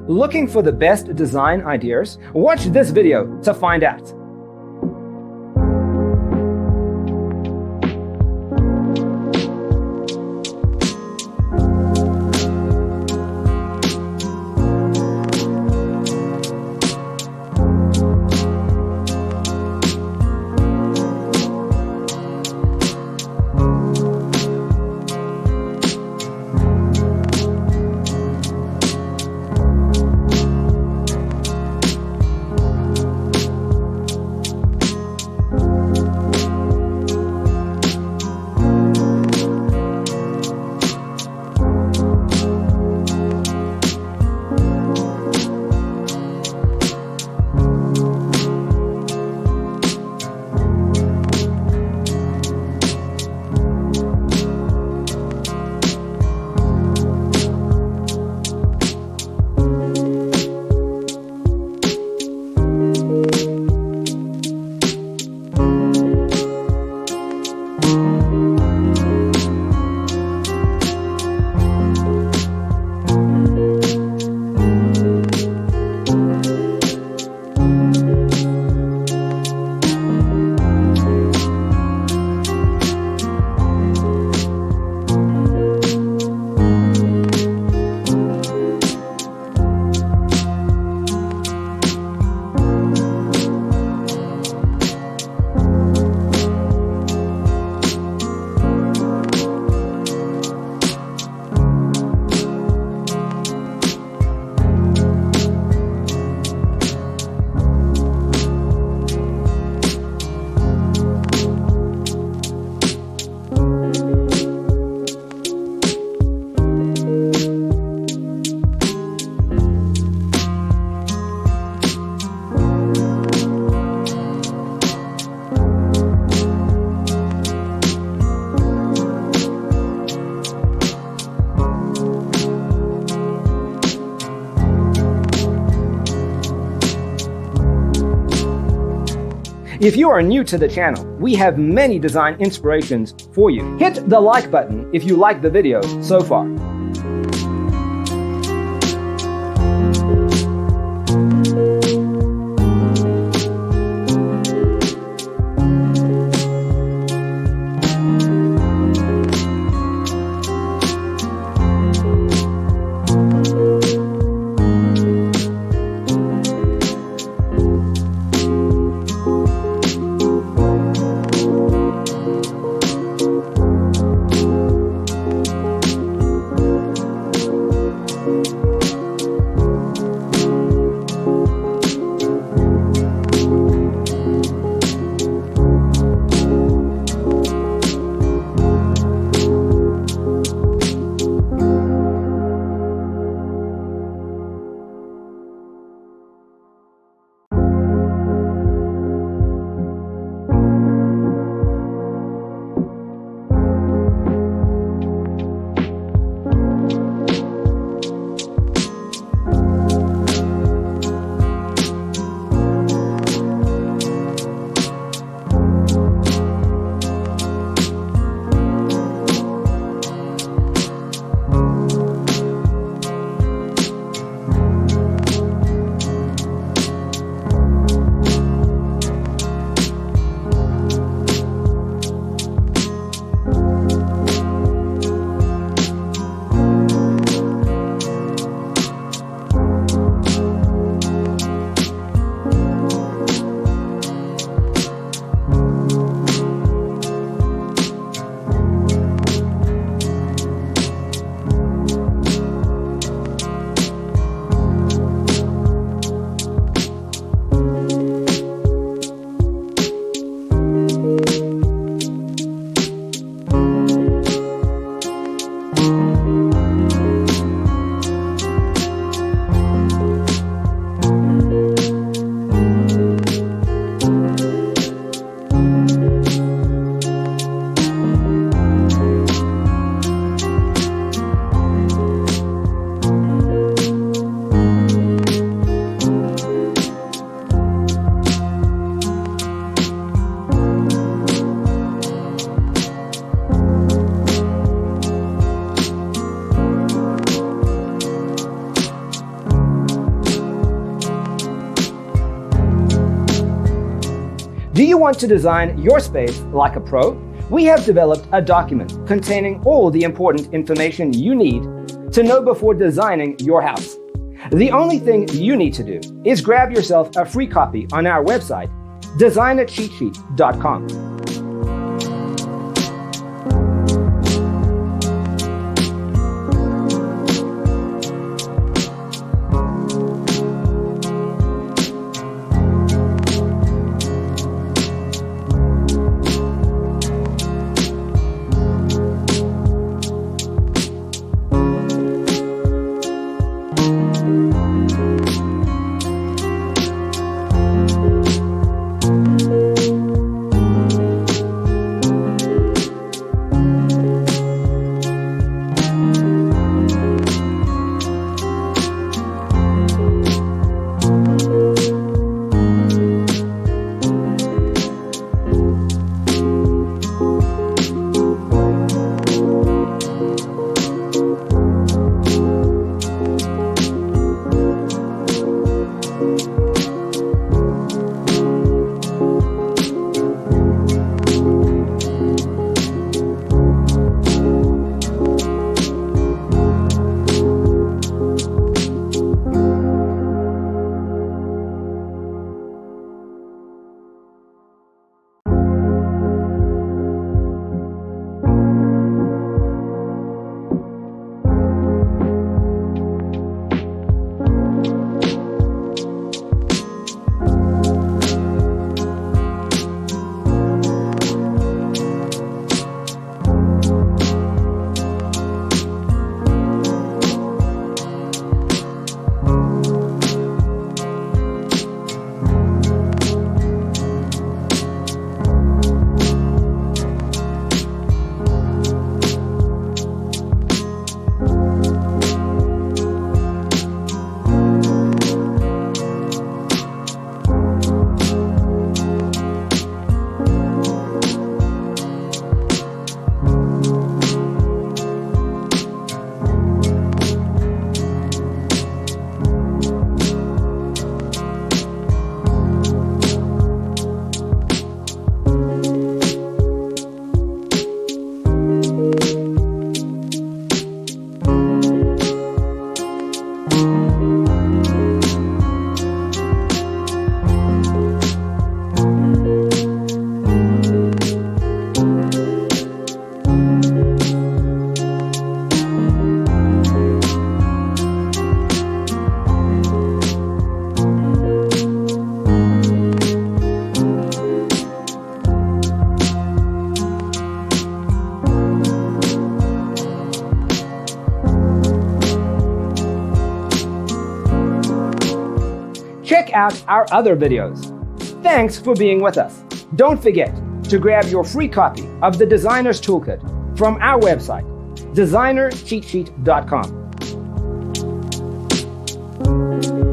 Looking for the best design ideas? Watch this video to find out. If you are new to the channel, we have many design inspirations for you. Hit the like button if you like the video so far. Do you want to design your space like a pro? We have developed a document containing all the important information you need to know before designing your house. The only thing you need to do is grab yourself a free copy on our website, designercheatsheet.com. Check out our other videos. Thanks for being with us. Don't forget to grab your free copy of the Designer's Toolkit from our website, designercheatsheet.com.